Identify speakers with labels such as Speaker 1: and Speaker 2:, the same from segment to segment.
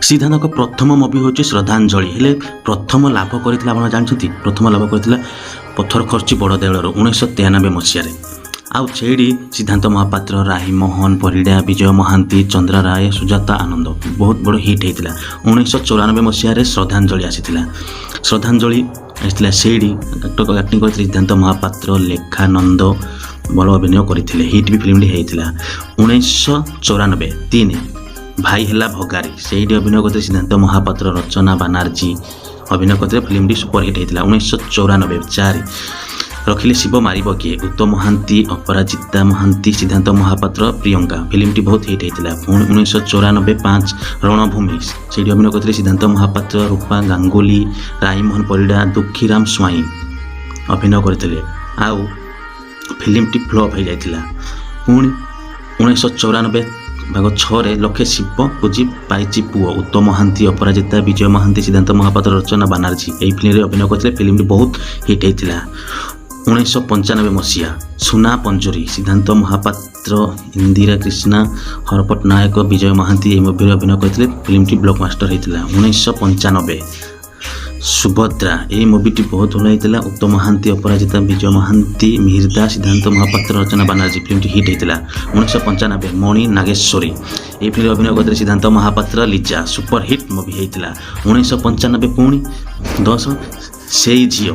Speaker 1: ସିଦ୍ଧାନ୍ତଙ୍କ ପ୍ରଥମ ମୁଭି ହେଉଛି ଶ୍ରଦ୍ଧାଞ୍ଜଳି। ହେଲେ ପ୍ରଥମ ଲାଭ କରିଥିଲା ଆପଣ ଜାଣିଛନ୍ତି? ପ୍ରଥମ ଲାଭ କରିଥିଲା ପଥର ଖର୍ଚ୍ଚି ବଡ଼ ଦେଉଳରୁ 1993 ମସିହାରେ। ଆଉ ସେଇଠି ସିଦ୍ଧାନ୍ତ ମହାପାତ୍ର, ରାହି ମୋହନ ପରିଡ଼ା, ବିଜୟ ମହାନ୍ତି, ଚନ୍ଦ୍ରା ରାୟ, ସୁଜାତା ଆନନ୍ଦ ବହୁତ ବଡ଼ ହିଟ୍ ହେଇଥିଲା। 1994 ମସିହାରେ ଶ୍ରଦ୍ଧାଞ୍ଜଳି ଆସିଥିଲା। ଶ୍ରଦ୍ଧାଞ୍ଜଳି ଆସିଥିଲା ସେଇଠି ଆକ୍ଟିଂ କରିଥିଲେ ସିଦ୍ଧାନ୍ତ ମହାପାତ୍ର, ଲେଖାନନ୍ଦ ଭଲ ଅଭିନୟ କରିଥିଲେ। ହିଟ୍ ବି ଫିଲ୍ମଟି ହେଇଥିଲା। 1994 ଭାଇ ହେଲା ଭଗାରୀ, ସେଇଠି ଅଭିନୟ କରିଥିଲେ ସିଦ୍ଧାନ୍ତ ମହାପାତ୍ର, ରଚନା ବାନାର୍ଜୀ ଅଭିନୟ କରିଥିଲେ। ଫିଲ୍ମଟି ସୁପରହିଟ୍ ହେଇଥିଲା। 1994 ରଖିଲେ ଶିବ ମାରିବ କିଏ, ଉତ୍ତମ ମହାନ୍ତି, ଅପରାଜିତା ମହାନ୍ତି, ସିଦ୍ଧାନ୍ତ ମହାପାତ୍ର, ପ୍ରିୟଙ୍କା। ଫିଲ୍ମଟି ବହୁତ ହିଟ୍ ହେଇଥିଲା। ପୁଣି 1994 ରଣଭୂମି, ସେଇଠି ଅଭିନୟ କରିଥିଲେ ସିଦ୍ଧାନ୍ତ ମହାପାତ୍ର, ରୂପା ଗାଙ୍ଗୁଲି, ରାଇମୋହନ ପରିଡ଼ା, ଦୁଃଖୀରାମ ସ୍ୱାଇଁ ଅଭିନୟ କରିଥିଲେ। ଆଉ ଫିଲ୍ମଟି ଫ୍ଲପ୍ ହେଇଯାଇଥିଲା। ପୁଣି 1994 ଭାଗ 6ରେ ଲକ୍ଷେ ଶିବ ପୂଜି ପାଇଛି ପୁଅ, ଉତ୍ତମ ମହାନ୍ତି, ଅପରାଜିତା, ବିଜୟ ମହାନ୍ତି, ସିଦ୍ଧାନ୍ତ ମହାପାତ୍ର, ରଚନା ବାନାର୍ଜୀ ଏହି ଫିଲ୍ମରେ ଅଭିନୟ କରିଥିଲେ। ଫିଲ୍ମଟି ବହୁତ ହିଟ୍ ହେଇଥିଲା। 1995 ମସିହା ସୁନା ପଞ୍ଜୁରୀ, ସିଦ୍ଧାନ୍ତ ମହାପାତ୍ର, ଇନ୍ଦିରା କ୍ରିଷ୍ଣା, ହର ପଟ୍ଟନାୟକ, ବିଜୟ ମହାନ୍ତି ଏହି ମୁଭିରେ ଅଭିନୟ କରିଥିଲେ। ଫିଲ୍ମଟି ବ୍ଲକବାଷ୍ଟର ହେଇଥିଲା। 1995 ସୁଭଦ୍ରା, ଏହି ମୁଭିଟି ବହୁତ ଭଲ ହେଇଥିଲା। ଉତ୍ତମ ମହାନ୍ତି, ଅପରାଜିତା, ବିଜୟ ମହାନ୍ତି, ମିହିର ଦାସ, ସିଦ୍ଧାନ୍ତ ମହାପାତ୍ର, ରଚନା ବାନାର୍ଜୀ। ଫିଲ୍ମଟି ହିଟ୍ ହେଇଥିଲା। 1995 ମଣି ନାଗେଶ୍ୱରୀ, ଏହି ଫିଲ୍ମରେ ଅଭିନୟ କରିଥିଲେ Siddhanta Mohapatra, Liza. Super hit movie ହେଇଥିଲା। 1995 ପୁଣି 10 ସେଇ ଝିଅ,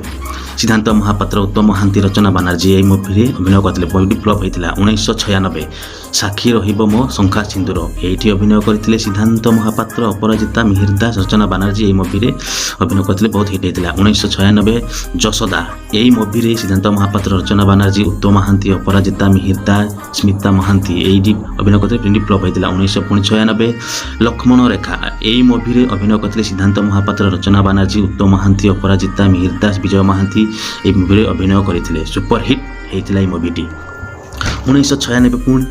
Speaker 1: ସିଦ୍ଧାନ୍ତ ମହାପାତ୍ର, ଉତ୍ତମ ମହାନ୍ତି, ରଚନା ବାନାର୍ଜୀ ଏହି ମୁଭିରେ ଅଭିନୟ କରିଥିଲେ। ମୁଭିଟି ଫ୍ଲପ୍ ହେଇଥିଲା। 1996 ସାକ୍ଷୀ ରହିବ ମୋ ଶଙ୍ଖା ସିନ୍ଦୁର, ଏଇଠି ଅଭିନୟ କରିଥିଲେ ସିଦ୍ଧାନ୍ତ ମହାପାତ୍ର, ଅପରାଜିତା, ମିହିର ଦାସ, ରଚନା ବାନାର୍ଜୀ ଏହି ମୁଭିରେ ଅଭିନୟ କରିଥିଲେ। ବହୁତ ହିଟ୍ ହେଇଥିଲା। 1996 ଯଶୋଦା, ଏହି ମୁଭିରେ ସିଦ୍ଧାନ୍ତ ମହାପାତ୍ର, ରଚନା ବାନାର୍ଜୀ, ଉତ୍ତମ ମହାନ୍ତି, ଅପରାଜିତା, ମିହିର ଦାସ, ସ୍ମିତା ମହାନ୍ତି ଏଇଠି ଅଭିନୟ କରିଥିଲେ। ଫିଲ୍ମଟି ଫ୍ଲପ୍ ହେଇଥିଲା। 1996 ଲକ୍ଷ୍ମଣ ରେଖା, ଏହି ମୁଭିରେ ଅଭିନୟ କରିଥିଲେ ସିଦ୍ଧାନ୍ତ ମହାପାତ୍ର, ରଚନା ବାନାର୍ଜୀ, ଉତ୍ତମ ମହାନ୍ତି, ଅପରାଜିତା, ମିହିର ଦାସ, ବିଜୟ ମହାନ୍ତି ଏହି ମୁଭିରେ ଅଭିନୟ କରିଥିଲେ। ସୁପର ହିଟ୍ ହେଇଥିଲା ଏହି ମୁଭିଟି। 1996 ପୁଣି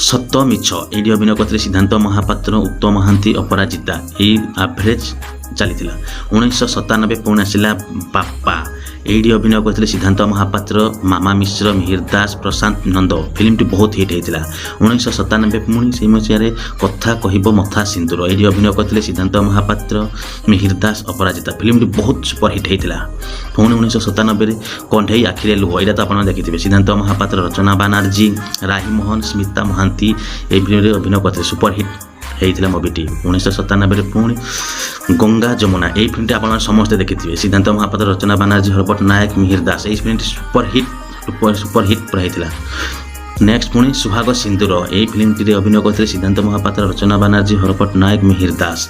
Speaker 1: ସତ ମିଛ, ଏଇଠି ଅଭିନୟ କରିଥିଲେ ସିଦ୍ଧାନ୍ତ ମହାପାତ୍ର, ଉତ୍ତମ ମହାନ୍ତି, ଅପରାଜିତା ଏହି ଆଭରେଜ୍ ଚାଲିଥିଲା। 1997 ପୁଣି ଆସିଲା ବାପା, ଏଇଠି ଅଭିନୟ କରିଥିଲେ ସିଦ୍ଧାନ୍ତ ମହାପାତ୍ର, ମାମା ମିଶ୍ର, ମିହିର ଦାସ, ପ୍ରଶାନ୍ତ ନନ୍ଦ। ଫିଲ୍ମଟି ବହୁତ ହିଟ୍ ହେଇଥିଲା। 1997 ପୁଣି ସେହି ମସିହାରେ କଥା କହିବ ମଥା ସିନ୍ଦୁର, ଏଇଠି ଅଭିନୟ କରିଥିଲେ ସିଦ୍ଧାନ୍ତ ମହାପାତ୍ର, ମିହିର ଦାସ, ଅପରାଜିତା। ଫିଲ୍ମଟି ବହୁତ ସୁପର ହିଟ୍ ହେଇଥିଲା। ପୁଣି 1997 କଣ୍ଢେଇ ଆଖିରେ ଲୁହ, ଏଇଟା ତ ଆପଣ ଦେଖିଥିବେ। ସିଦ୍ଧାନ୍ତ ମହାପାତ୍ର, ରଚନା ବାନାର୍ଜୀ, ରାହି ମୋହନ, ସ୍ମିତା ମହାନ୍ତି ଏହି ଫିଲ୍ମରେ ଅଭିନୟ କରିଥିଲେ। ସୁପର ହିଟ୍ ହେଇଥିଲା ମୁଭିଟି। 1997 ପୁଣି ଗଙ୍ଗା ଯମୁନା, ଏହି ଫିଲ୍ମଟି ଆପଣମାନେ ସମସ୍ତେ ଦେଖିଥିବେ। ସିଦ୍ଧାନ୍ତ ମହାପାତ୍ର, ରଚନା ବାନାର୍ଜୀ, ହର ପଟ୍ଟନାୟକ, ମିହିର ଦାସ ଏହି ଫିଲ୍ମଟି ସୁପର ହିଟ୍ ପୁରା ହେଇଥିଲା। ନେକ୍ସଟ ପୁଣି ସୁହାଗ ସିନ୍ଦୁର, ଏହି ଫିଲ୍ମଟିରେ ଅଭିନୟ କରିଥିଲେ ସିଦ୍ଧାନ୍ତ ମହାପାତ୍ର, ରଚନା ବାନାର୍ଜୀ, ହର ପଟ୍ଟନାୟକ, ମିହିର ଦାସ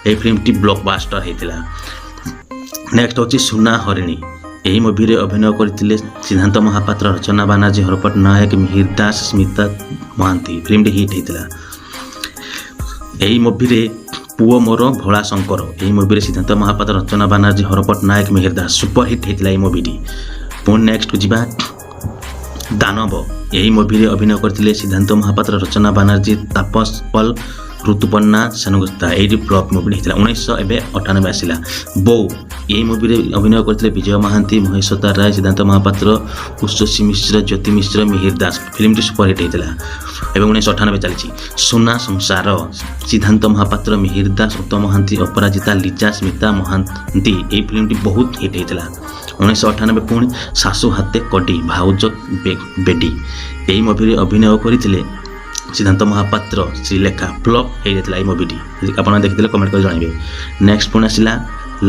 Speaker 1: ଏହି ଫିଲ୍ମଟି ବ୍ଲକବାଷ୍ଟର ହେଇଥିଲା। ନେକ୍ସଟ ହେଉଛି ସୁନା ହରିଣୀ, ଏହି ମୁଭିରେ ଅଭିନୟ କରିଥିଲେ ସିଦ୍ଧାନ୍ତ ମହାପାତ୍ର, ରଚନା ବାନାର୍ଜୀ, ହର ପଟ୍ଟନାୟକ, ମିହିର ଦାସ, ସ୍ମିତା ମହାନ୍ତି। ଫିଲ୍ମଟି ହିଟ୍ ହେଇଥିଲା। ଏହି ମୁଭିରେ ପୁଅ ମୋର ଭୋଳା ଶଙ୍କର, ଏହି ମୁଭିରେ ସିଦ୍ଧାନ୍ତ ମହାପାତ୍ର, ରଚନା ବାନାର୍ଜୀ, ହର ପଟ୍ଟନାୟକ, ମିହିର ଦାସ। ସୁପର ହିଟ୍ ହେଇଥିଲା ଏହି ମୁଭିଟି। ପୁଣି ନେକ୍ସଟକୁ ଯିବା ଦାନବ, ଏହି ମୁଭିରେ ଅଭିନୟ କରିଥିଲେ ସିଦ୍ଧାନ୍ତ ମହାପାତ୍ର, ରଚନା ବାନାର୍ଜୀ, ତାପସ ପଲ, ଋତୁପର୍ଣ୍ଣା ସେନଗୁପ୍ତା। ଏଇଠି ଫ୍ଲପ୍ ମୁଭି ହେଇଥିଲା। 1998 ଆସିଲା ବୋଉ, ଏହି ମୁଭିରେ ଅଭିନୟ କରିଥିଲେ ବିଜୟ ମହାନ୍ତି, ମହେଶ୍ୱତା ରାୟ, ସିଦ୍ଧାନ୍ତ ମହାପାତ୍ର, ଉଷଶ୍ରୀ ମିଶ୍ର, ଜ୍ୟୋତି ମିଶ୍ର, ମିହିର ଦାସ। ଫିଲ୍ମଟି ସୁପର ହିଟ୍ ହେଇଥିଲା। ଏବେ 1998 ଚାଲିଛି ସୁନା ସଂସାର, ସିଦ୍ଧାନ୍ତ ମହାପାତ୍ର, ମିହିର ଦାସ, ଉତ୍ତମ ମହାନ୍ତି, ଅପରାଜିତା, ଲିଜା, ସ୍ମିତା ମହାନ୍ତି ଏହି ଫିଲ୍ମଟି ବହୁତ ହିଟ୍ ହେଇଥିଲା। 1998 ପୁଣି ଶାଶୁ ହାତେ କଡ଼ି, ଭାଉଜ ବେଡ଼ି, ଏହି ମୁଭିରେ ଅଭିନୟ କରିଥିଲେ ସିଦ୍ଧାନ୍ତ ମହାପାତ୍ର, ଶ୍ରୀଲେଖା। ଫ୍ଲପ୍ ହେଇଯାଇଥିଲା ଏହି ମୁଭିଟି। ଆପଣ ଦେଖିଥିଲେ କମେଣ୍ଟ କରି ଜଣାଇବେ। ନେକ୍ସଟ ପୁଣି ଆସିଲା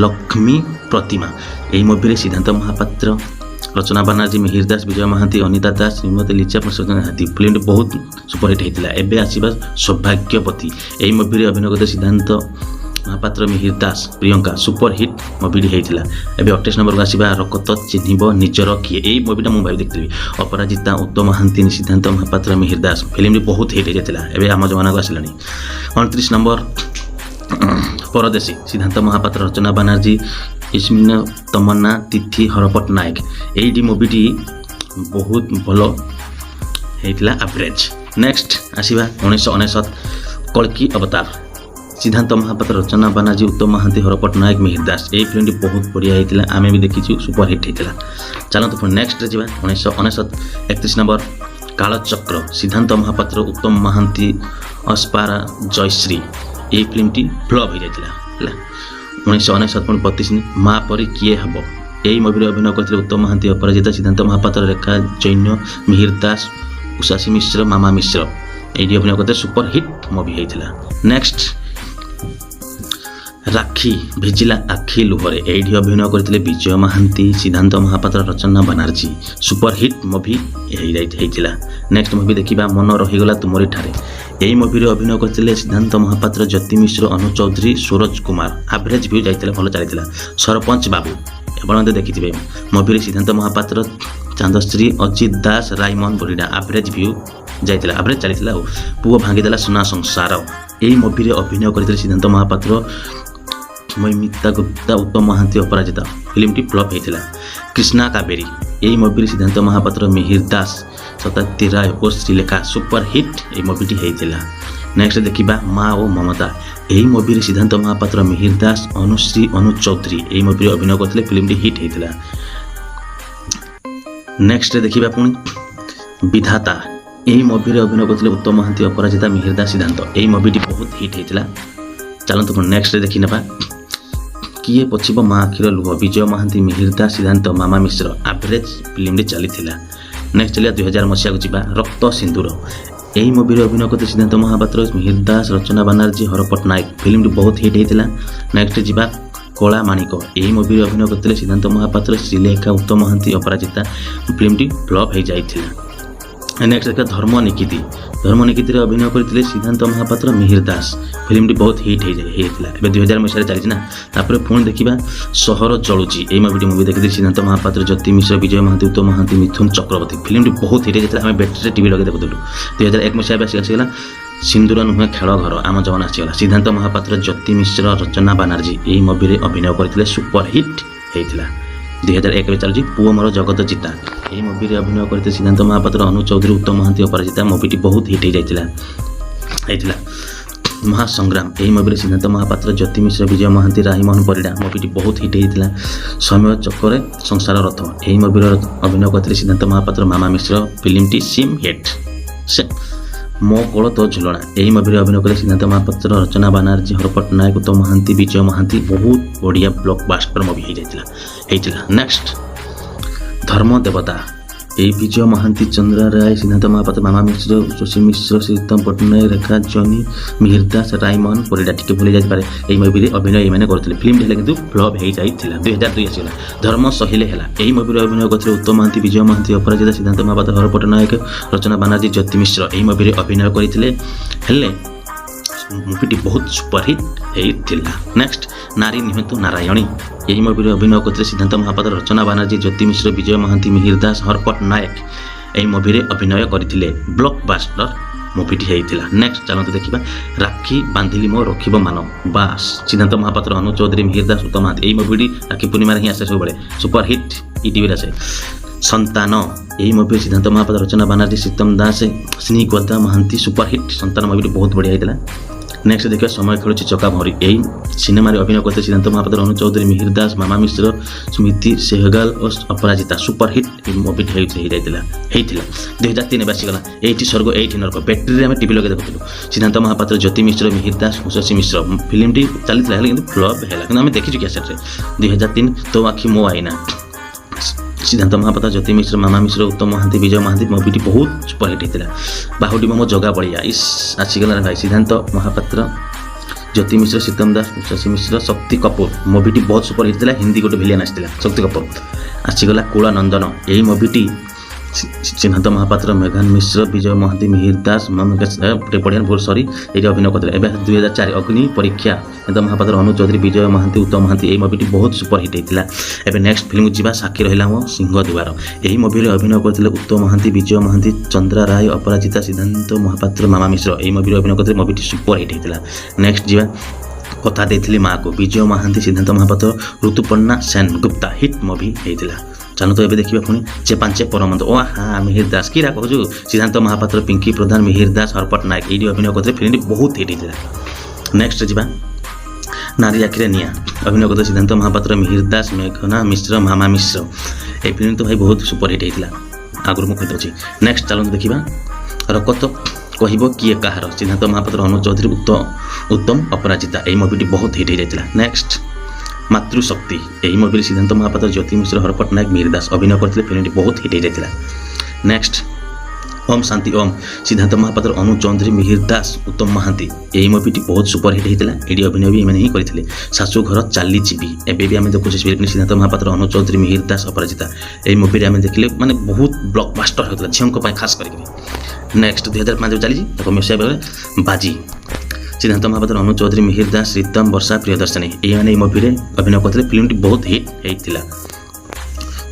Speaker 1: ଲକ୍ଷ୍ମୀ ପ୍ରତିମା, ଏହି ମୁଭିରେ ସିଦ୍ଧାନ୍ତ ମହାପାତ୍ର, ରଚନା ବାନାର୍ଜୀ, ମିହିର ଦାସ, ବିଜୟ ମହାନ୍ତି, ଅନିତା ଦାସ, ଶ୍ରୀମତୀ ଲିଜା, ପ୍ରସନ୍ନ ହାତୀ। ଫିଲ୍ମଟି ବହୁତ ସୁପରହିଟ୍ ହେଇଥିଲା। ଏବେ ଆସିବା ସୌଭାଗ୍ୟବତୀ, ଏହି ମୁଭିରେ ଅଭିନୟ କରିଥିଲେ ସିଦ୍ଧାନ୍ତ ମହାପାତ୍ର, ମିହିର ଦାସ, ପ୍ରିୟଙ୍କା। ସୁପର ହିଟ୍ ମୁଭିଟି ହେଇଥିଲା। ଏବେ 28 ନମ୍ବରକୁ ଆସିବା ରକତ ଚିହ୍ନିବ ନିଜର କିଏ, ଏହି ମୁଭିଟା ମୁଁ ଭାବି ଦେଖିଥିଲି। ଅପରାଜିତା, ଉତ୍ତମ ମହାନ୍ତି, ସିଦ୍ଧାନ୍ତ ମହାପାତ୍ର, ମିହିର ଦାସ। ଫିଲ୍ମଟି ବହୁତ ହିଟ୍ ହେଇଯାଇଥିଲା। ଏବେ ଆମ ଜମାନାକୁ ଆସିଲାଣି। 29 ନମ୍ବର ପରଦେଶୀ, ସିଦ୍ଧାନ୍ତ ମହାପାତ୍ର, ରଚନା ବାନାର୍ଜୀ, ଇସ୍ମିନ ତମନ୍ନା, ତିଥି, ହର ପଟ୍ଟନାୟକ। ଏଇଟି ମୁଭିଟି ବହୁତ ଭଲ ହେଇଥିଲା, ଆଭରେଜ୍। ନେକ୍ସଟ ଆସିବା 1999 କଳ୍କି ଅବତାର, ସିଦ୍ଧାନ୍ତ ମହାପାତ୍ର, ରଚନା ବାନାର୍ଜୀ, ଉତ୍ତମ ମହାନ୍ତି, ହର ପଟ୍ଟନାୟକ, ମିହିର ଦାସ। ଏହି ଫିଲ୍ମଟି ବହୁତ ବଢ଼ିଆ ହେଇଥିଲା। ଆମେ ବି ଦେଖିଛୁ, ସୁପର ହିଟ୍ ହେଇଥିଲା। ଚାଲନ୍ତୁ ପୁଣି ନେକ୍ସଟରେ ଯିବା 1999 31 ନମ୍ବର କାଳଚକ୍ର, ସିଦ୍ଧାନ୍ତ ମହାପାତ୍ର, ଉତ୍ତମ ମହାନ୍ତି, ଅସ୍ପାରା, ଜୟଶ୍ରୀ। এই ফিল্মটি ফ্লপ হয়ে যাইଥିଲା ହେଲା 1999 ମା ପରି କିଏ ହେବ এই মুভিরে অভিনয় করে উত্তম মহান্তি অপরাজিতা সিদ্ধান্ত মহাপাত্র রেখা জৈন্য মিহির দাস উষাসী মিশ্র মামা মিশ্র এইটি অভিনয় করতে সুপার হিট মুভি হয়েছিল। নেক্সট রাখি ভিজিলা আখি লুহরে এইটি অভিনয় করে বিজয় মহান্তি সিদ্ধান্ত মহাপাত্র রচনা বানার্জী সুপার হিট মুভি হয়েছিল। নেক্সট মুভি দেখা মন রহিগলা তুমরি ঠারে এই মুভিরে অভিনয় করে সিদ্ধান্ত মহাপাত্র জ্যোতি মিশ্র অনু চৌধুরী সুরজ কুমার আভরেজ ভিউ যাই ভালো চাই ସରପଞ୍ଚ ବାବୁ ଆପଣ ମଧ୍ୟ ଦେଖିଥିବେ ମୁଭିରେ ସିଦ୍ଧାନ୍ତ ମହାପାତ୍ର ଚାନ୍ଦଶ୍ରୀ ଅଜିତ ଦାସ ରାଇମନ ପରିଡ଼ା ଆଭରେଜ ଭିଉ ଯାଇଥିଲା ଆଭରେଜ ଚାଲିଥିଲା ଆଉ ପୁଅ ଭାଙ୍ଗିଦେଲା ସୁନା ସଂସାର ଏହି ମୁଭିରେ ଅଭିନୟ କରିଥିଲେ ସିଦ୍ଧାନ୍ତ ମହାପାତ୍ର ମୈମିତା ଗୁପ୍ତା ଉତ୍ତମ ମହାନ୍ତି ଅପରାଜିତା ଫିଲ୍ମଟି ଫ୍ଲପ୍ ହେଇଥିଲା। କୃଷ୍ଣା କାବେରୀ ଏହି ମୁଭିରେ ସିଦ୍ଧାନ୍ତ ମହାପାତ୍ର ମିହିର ଦାସ ଶତାବ୍ଦୀ ରାୟ ଓ ଶ୍ରୀଲେଖା ସୁପର ହିଟ୍ ଏହି ମୁଭିଟି ହେଇଥିଲା। ନେକ୍ସଟ ଦେଖିବା ମା ଓ ମମତା ଏହି ମୁଭିରେ ସିଦ୍ଧାନ୍ତ ମହାପାତ୍ର ମିହିର ଦାସ ଅନୁଶ୍ରୀ ଅନୁ ଚୌଧୁରୀ ଏହି ମୁଭିରେ ଅଭିନୟ କରିଥିଲେ ଫିଲ୍ମଟି ହିଟ୍ ହେଇଥିଲା। ନେକ୍ସଟ ଦେଖିବା ପୁଣି ବିଧାତା ଏହି ମୁଭିରେ ଅଭିନୟ କରିଥିଲେ ଉତ୍ତମ ମହାନ୍ତି ଅପରାଜିତା ମିହିର ଦାସ ସିଦ୍ଧାନ୍ତ ଏହି ମୁଭିଟି ବହୁତ ହିଟ୍ ହେଇଥିଲା। ଚାଲନ୍ତୁ ପୁଣି ନେକ୍ସଟ ଦେଖିନେବା କିଏ ପୋଛିବ ମା ଆଖିର ଲୁହ ବିଜୟ ମହାନ୍ତି ମିହିର ଦାସ ସିଦ୍ଧାନ୍ତ ମାମା ମିଶ୍ର ଆଭରେଜ ଫିଲ୍ମଟି ଚାଲିଥିଲା। ନେକ୍ସଟ ଚାଲିବା 2000 ମସିହାକୁ ଯିବା ରକ୍ତ ସିନ୍ଦୁର ଏହି ମୁଭିରେ ଅଭିନୟ କରିଥିଲେ ସିଦ୍ଧାନ୍ତ ମହାପାତ୍ର ମିହିର ଦାସ ରଚନା ବାନାର୍ଜୀ ହର ପଟ୍ଟନାୟକ ଫିଲ୍ମଟି ବହୁତ ହିଟ୍ ହେଇଥିଲା। ନେକ୍ସଟ ଯିବା କଳା ମାଣିକ ଏହି ମୁଭିରେ ଅଭିନୟ କରିଥିଲେ ସିଦ୍ଧାନ୍ତ ମହାପାତ୍ର ଶ୍ରୀଲେଖା ଉତ୍ତମ ମହାନ୍ତି ଅପରାଜିତା ଫିଲ୍ମଟି ଫ୍ଲପ୍ ହେଇଯାଇଥିଲା। ନେକ୍ସଟ ଦେଖିବା ଧର୍ମ ନିକିତିରେ ଅଭିନୟ କରିଥିଲେ ସିଦ୍ଧାନ୍ତ ମହାପାତ୍ର ମିହିର ଦାସ ଫିଲ୍ମଟି ବହୁତ ହିଟ୍ ହେଇଥିଲା। ଏବେ 2000 ମସିହାରେ ଚାଲିଛି ନା। ତାପରେ ପୁଣି ଦେଖିବା ସହର ଜଳୁଛି ଏହି ମୁଭି ଦେଖିଥିଲେ ସିଦ୍ଧାନ୍ତ ମହାପାତ୍ର ଜ୍ୟୋତି ମିଶ୍ର ବିଜୟ ମହାନ୍ତି ଉତ୍ତମ ମହାନ୍ତି ମିଥୁନ ଚକ୍ରବର୍ତ୍ତୀ ଫିଲ୍ମଟି ବହୁତ ହିଟ୍ ହେଇଯାଇଥିଲା। ଆମେ ବ୍ୟାଟେରୀରେ ଟିଭି ଲଗାଇ ଦେଖୁଥିଲୁ। 2001 ମସିହା ଆସିଗଲା ସିନ୍ଦୁର ନୁହେଁ ଖେଳ ଘର ଆମ ଜବାନ ଆସିଗଲା ସିଦ୍ଧାନ୍ତ ମହାପାତ୍ର ଜ୍ୟୋତି ମିଶ୍ର ରଚନା ବାନାର୍ଜୀ ଏହି ମୁଭିରେ ଅଭିନୟ କରିଥିଲେ ସୁପର ହିଟ୍ ହେଇଥିଲା। 2001ରେ ଚାଲୁଛି ପୁଅ ମୋର ଜଗତ ଚିତା ଏହି ମୁଭିରେ ଅଭିନୟ କରିଥିଲେ ସିଦ୍ଧାନ୍ତ ମହାପାତ୍ର ଅନୁ ଚୌଧୁରୀ ଉତ୍ତମ ମହାନ୍ତି ଅପରାଜିତା ମୁଭିଟି ବହୁତ ହିଟ୍ ହେଇଥିଲା। ମହାସଂଗ୍ରାମ ଏହି ମୁଭିରେ ସିଦ୍ଧାନ୍ତ ମହାପାତ୍ର ଜ୍ୟୋତି ମିଶ୍ର ବିଜୟ ମହାନ୍ତି ରାଇମୋହନ ପରିଡ଼ା ମୁଭିଟି ବହୁତ ହିଟ୍ ହେଇଥିଲା। ସମୟ ଚକରେ ସଂସାର ରଥ ଏହି ମୁଭିର ଅଭିନୟ କରିଥିଲେ ସିଦ୍ଧାନ୍ତ ମହାପାତ୍ର ମାମା ମିଶ୍ର ଫିଲ୍ମଟି ସିମ୍ ହିଟ୍। ମୋ କୋଳ ତୋ ଝୁଲଣା ଏହି ମୁଭିରେ ଅଭିନୟ କଲେ ସିଦ୍ଧାନ୍ତ ମହାପାତ୍ର ରଚନା ବାନାର୍ଜୀ ହର ପଟ୍ଟନାୟକ ଉତ୍ତମ ମହାନ୍ତି ବିଜୟ ମହାନ୍ତି ବହୁତ ବଢ଼ିଆ ବ୍ଲକବାଷ୍ଟର ମୁଭି ହେଇଥିଲା। ନେକ୍ସଟ ଧର୍ମ ଦେବତା এই বিজয় মহান্তি চন্দ্রা রায় সিদ্ধান্ত মহাপাত্র মামা মিশ্র শশী মিশ্র শ্রীতম পট্টনায়ক রেখা জনি মিহির দাস রাইমন পরিଡ଼ା টিকে ভুলে যাইপারে এই মুভিরে অভিনয় এইমানে করুଥିଲେ ফিল্মটি হেলে কিন্তু ফ্লপ হয়ে যাইଥିଲା। 2002 আসিগলা ধর্ম সহিলে হেলা এই মুভিরে অভিনয় করুଥିଲେ উত্তম মহান্তি বিজয় মহান্তি অপরাজিতা সিদ্ধান্ত মহাপাত্র হর পট্টনায়ক রচনা বানার্জী জ্যোতি মিশ্র এই মুভিরে অভিনয় କରିଥିଲେ হেলে মুভিটি ବହୁତ ସୁପରହିଟ୍ ହେଇଥିଲା। ନେକ୍ସଟ ନାରୀ ନିହନ୍ତୁ ନାରାୟଣୀ ଏହି ମୁଭିରେ ଅଭିନୟ କରିଥିଲେ ସିଦ୍ଧାନ୍ତ ମହାପାତ୍ର ରଚନା ବାନାର୍ଜୀ ଜ୍ୟୋତି ମିଶ୍ର ବିଜୟ ମହାନ୍ତି ମିହିର ଦାସ ହର ପଟ୍ଟନାୟକ ଏହି ମୁଭିରେ ଅଭିନୟ କରିଥିଲେ ବ୍ଲକବାଷ୍ଟର ମୁଭିଟି ହେଇଥିଲା। ନେକ୍ସଟ ଚାଲନ୍ତୁ ଦେଖିବା ରାକ୍ଷୀ ବାନ୍ଧିଲି ମୋ ରଖିବ ମାନ ବାସ୍ ସିଦ୍ଧାନ୍ତ ମହାପାତ୍ର ଅନୁ ଚୌଧୁରୀ ମିହିର ଦାସ ଉତ୍ତମ ମହାନ୍ତି ଏହି ମୁଭିଟି ରାକ୍ଷୀ ପୂର୍ଣ୍ଣିମାରେ ହିଁ ଆସେ ସବୁବେଳେ ସୁପରହିଟ୍ ଇଟିଭିରେ ଆସେ। ସନ୍ତାନ ଏହି ମୁଭିରେ ସିଦ୍ଧାନ୍ତ ମହାପାତ୍ର ରଚନା ବାନାର୍ଜୀ ଶୀତମ ଦାସ ସ୍ନିଗ୍ଧା ମହାନ୍ତି ସୁପରହିଟ୍ ସନ୍ତାନ ମୁଭିଟି ବହୁତ ବଢ଼ିଆ ହେଇଥିଲା। ନେକ୍ସଟ ଦେଖିବା ସମୟ ଖେଳୁଛି ଚକା ଭରି ଏହି ସିନେମାରେ ଅଭିନୟ କରିଥିଲେ ସିଦ୍ଧାନ୍ତ ମହାପାତ୍ର ଅନୁ ଚୌଧୁରୀ ମିହିର ଦାସ ମାମା ମିଶ୍ର ସ୍ମୃତି ସେହଗାଲ ଓ ଅପରାଜିତା ସୁପରହିଟ୍ ଏହି ମୁଭିଟି ହେଇଥିଲା। 2003 ଆସିଗଲା ଏଇଠି ସ୍ୱର୍ଗ ଏଇଠି ନରକ ବ୍ୟାଟେରୀରେ ଆମେ ଟିଭି ଲଗାଇ ଦେଖୁଥିଲୁ ସିଦ୍ଧାନ୍ତ ମହାପାତ୍ର ଜ୍ୟୋତି ମିଶ୍ର ମିହିର ଦାସ ଉଷାସୀ ମିଶ୍ର ଫିଲ୍ମଟି ଚାଲିଥିଲା ହେଲେ କିନ୍ତୁ ଫ୍ଲପ୍ ହେଲା କିନ୍ତୁ ଆମେ ଦେଖିଛୁ କ୍ୟାସେଟ୍ରେ। 2003 ତୋ ଆଖି ମୋ ଆଇନା ସିଦ୍ଧାନ୍ତ ମହାପାତ୍ର ଜ୍ୟୋତି ମିଶ୍ର ମାମା ମିଶ୍ର ଉତ୍ତମ ମହାନ୍ତି ବିଜୟ ମହାନ୍ତି ମୁଭିଟି ବହୁତ ସୁପରହିଟ୍ ହେଇଥିଲା। ବାହୁଡ଼ି ମୋ ଜଗା ବଳିଆ ଆସିଗଲା ଭାଇ ସିଦ୍ଧାନ୍ତ ମହାପାତ୍ର ଜ୍ୟୋତି ମିଶ୍ର ଶୀତମ ଦାସ ଉଷାସୀ ମିଶ୍ର ଶକ୍ତି କପୁର ମୁଭିଟି ବହୁତ ସୁପରହିଟ୍ ଥିଲା। ହିନ୍ଦୀ ଗୋଟେ ଭିଲିଆନ୍ ଆସିଥିଲା ଶକ୍ତି କପୁର। ଆସିଗଲା କୁଳ ନନ୍ଦନ ଏହି ମୁଭିଟି ସିଦ୍ଧାନ୍ତ ମହାପାତ୍ର ମେଘାନ ମିଶ୍ର ବିଜୟ ମହାନ୍ତି ମିହିର ଦାସ ଏଇଠି ଅଭିନୟ କରିଥିଲେ। ଏବେ 2004 ଅଗ୍ନି ପରୀକ୍ଷା ସିଦ୍ଧାନ୍ତ ମହାପାତ୍ର ଅନୁ ଚୌଧୁରୀ ବିଜୟ ମହାନ୍ତି ଉତ୍ତମ ମହାନ୍ତି ଏହି ମୁଭିଟି ବହୁତ ସୁପରହିଟ୍ ହେଇଥିଲା। ଏବେ ନେକ୍ସଟ ଫିଲ୍ମକୁ ଯିବା ସାକ୍ଷୀ ରହିଲା ମୋ ସିଂହ ଦୁଆର ଏହି ମୁଭିରେ ଅଭିନୟ କରିଥିଲେ ଉତ୍ତମ ମହାନ୍ତି ବିଜୟ ମହାନ୍ତି ଚନ୍ଦ୍ରା ରାୟ ଅପରାଜିତା ସିଦ୍ଧାନ୍ତ ମହାପାତ୍ର ମାମା ମିଶ୍ର ଏହି ମୁଭିରେ ଅଭିନୟ କରିଥିଲେ ମୁଭିଟି ସୁପରହିଟ୍ ହେଇଥିଲା। ନେକ୍ସଟ ଯିବା କଥା ଦେଇଥିଲି ମାଆକୁ ବିଜୟ ମହାନ୍ତି ସିଦ୍ଧାନ୍ତ ମହାପାତ୍ର ଋତୁପର୍ଣ୍ଣା ସେନ ଗୁପ୍ତା ହିଟ୍ ମୁଭି ହେଇଥିଲା। ଚାଲନ୍ତୁ ଏବେ ଦେଖିବା ପୁଣି ଯେ ପାଞ୍ଚେ ପରମନ୍ଦ ଓ ମିହିର ଦାସ କିରା କହୁଛୁ ସିଦ୍ଧାନ୍ତ ମହାପାତ୍ର ପିଙ୍କି ପ୍ରଧାନ ମିହିର ଦାସ ହର ପଟ୍ଟନାୟକ ଏଇଠି ଅଭିନୟ କରିଥିଲେ ଫିଲ୍ମଟି ବହୁତ ହିଟ୍ ହେଇଥିଲା। ନେକ୍ସଟ ଯିବା ନାରୀ ଆଖିରେ ନିଆଁ ଅଭିନୟ କରିଥିଲେ ସିଦ୍ଧାନ୍ତ ମହାପାତ୍ର ମିହିର ଦାସ ମେଘନା ମିଶ୍ର ମାମା ମିଶ୍ର এই ଫିଲ୍ମ ତ ଭାଇ ବହୁତ ସୁପରହିଟ୍ ହେଇଥିଲା ଆଗରୁ ମୁଁ କହିଦେଉଛି। ନେକ୍ସଟ ଚାଲନ୍ତୁ ଦେଖିବା ରକତ କହିବ କିଏ କାହାର ସିଦ୍ଧାନ୍ତ ମହାପାତ୍ର ଅନୁ ଚୌଧୁରୀ ଉତ୍ତମ ଅପରାଜିତା ଏହି ମୁଭିଟି ବହୁତ ହିଟ୍ ହେଇଯାଇଥିଲା। ନେକ୍ସଟ ମାତୃଶକ୍ତି ଏହି ମୁଭିରେ ସିଦ୍ଧାନ୍ତ ମହାପାତ୍ର ଜ୍ୟୋତି ମିଶ୍ର ହର ପଟ୍ଟନାୟକ ମିହିର ଦାସ ଅଭିନୟ କରିଥିଲେ। ଫିଲ୍ମଟି ବହୁତ ହିଟ୍ ହେଇଯାଇଥିଲା। ନେକ୍ସଟ ଓମ୍ ଶାନ୍ତି ଓମ୍ ସିଦ୍ଧାନ୍ତ ମହାପାତ୍ର ଅନୁ ଚୌଧୁରୀ ମିହିର ଦାସ ଉତ୍ତମ ମହାନ୍ତି ଏହି ମୁଭିଟି ବହୁତ ସୁପର ହିଟ୍ ହେଇଥିଲା। ଏଠି ଅଭିନୟ ବି ଏମାନେ ହିଁ କରିଥିଲେ। ଶାଶୁଘର ଚାଲିଯିବି ଏବେ ବି ଆମେ ଦେଖୁଛେ ସିଦ୍ଧାନ୍ତ ମହାପାତ୍ର ଅନୁ ଚୌଧୁରୀ ମିହିର ଦାସ ଅପରାଜିତା ଏହି ମୁଭିରେ ଆମେ ଦେଖିଲେ ମାନେ ବହୁତ ବ୍ଲକବାଷ୍ଟର ହେଉଥିଲା ଝିଅଙ୍କ ପାଇଁ ଖାସ୍ କରିକି। ନେକ୍ସଟ 2005 ଚାଲିଛି ତାକୁ ମିଶିବା ବେଳେ ବାଜି ସିଦ୍ଧାନ୍ତ ମହାପାତ୍ର ଅନୁ ଚୌଧୁରୀ ମିହିର ଦାସ ରୀତମ ବର୍ଷା ପ୍ରିୟଦର୍ଶିନୀ ଏଇମାନେ ଏହି ମୁଭିରେ ଅଭିନୟ କରିଥିଲେ। ଫିଲ୍ମଟି ବହୁତ ହିଟ୍ ହେଇଥିଲା।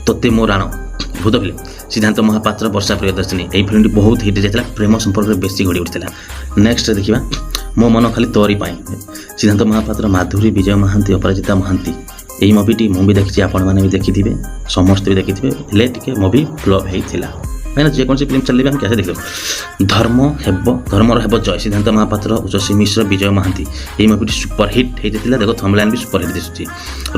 Speaker 1: ତୋତେ ମୋ ରାଣ ଭୂତ ଫିଲ୍ମ ସିଦ୍ଧାନ୍ତ ମହାପାତ୍ର ବର୍ଷା ପ୍ରିୟଦର୍ଶିନୀ ଏହି ଫିଲ୍ମଟି ବହୁତ ହିଟ୍ ଯାଇଥିଲା। ପ୍ରେମ ସମ୍ପର୍କରେ ବେଶୀ ଗଢ଼ି ଉଠିଥିଲା। ନେକ୍ସଟ ଦେଖିବା ମୋ ମନ ଖାଲି ତୋରି ପାଇଁ ସିଦ୍ଧାନ୍ତ ମହାପାତ୍ର ମାଧୁରୀ ବିଜୟ ମହାନ୍ତି ଅପରାଜିତା ମହାନ୍ତି ଏହି ମୁଭିଟି ମୁଁ ବି ଦେଖିଛି ଆପଣମାନେ ବି ଦେଖିଥିବେ ସମସ୍ତେ ବି ଦେଖିଥିବେ ହେଲେ ଟିକେ ମୁଭି ଫ୍ଲପ୍ ହେଇଥିଲା। କାହିଁକିନା ଯେକୌଣସି ଫିଲ୍ମ ଚାଲିଲେ ଆମେ କେତେ ଦେଖିବୁ। ଧର୍ମର ହେବ ଜୟ ସିଦ୍ଧାନ୍ତ ମହାପାତ୍ର ଉଷସୀ ମିଶ୍ର ବିଜୟ ମହାନ୍ତି ଏହି ମୁଭିଟି ସୁପର ହିଟ୍ ହେଇଯାଇଥିଲା। ଦେଖ ଥମ୍ବନେଲ୍ ବି ସୁପର ହିଟ୍ ଦିଶୁଛି।